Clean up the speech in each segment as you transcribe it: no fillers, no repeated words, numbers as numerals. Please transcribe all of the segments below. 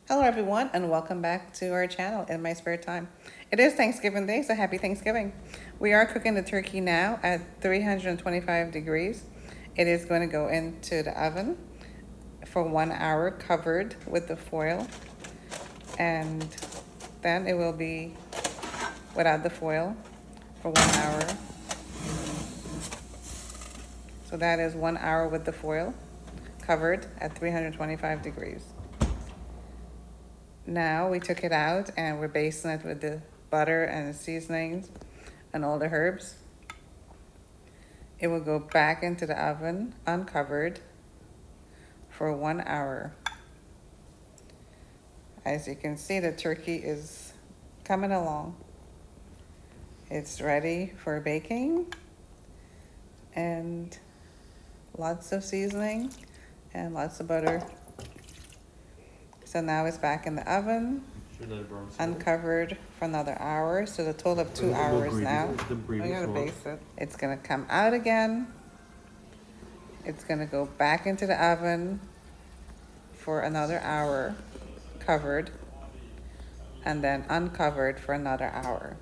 Hello everyone and welcome back to our channel in my spare time. It is Thanksgiving Day, so happy Thanksgiving. We are cooking the turkey now at 325 degrees. It is going to go into the oven for 1 hour covered with the foil, and then it will be without the foil for 1 hour. So that is 1 hour with the foil covered at 325 degrees. Now we took it out and we're basting it with the butter and the seasonings and all the herbs. It will go back into the oven uncovered for 1 hour. As you can see, the turkey is coming along. It's ready for baking, and lots of seasoning and lots of butter. So now it's back in the oven, uncovered for another hour. So the total of 2 hours now. I gotta baste it. It's gonna come out again. It's gonna go back into the oven for another hour, covered, and then uncovered for another hour.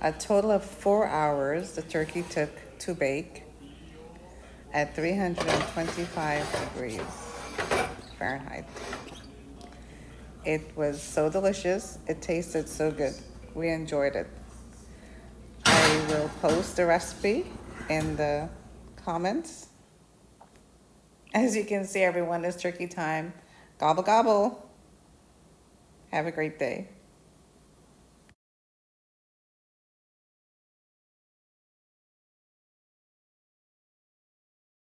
A total of 4 hours the turkey took to bake at 325 degrees Fahrenheit. It was so delicious. It tasted so good. We enjoyed it. I will post the recipe in the comments. As you can see, everyone, it's turkey time. Gobble, gobble. Have a great day.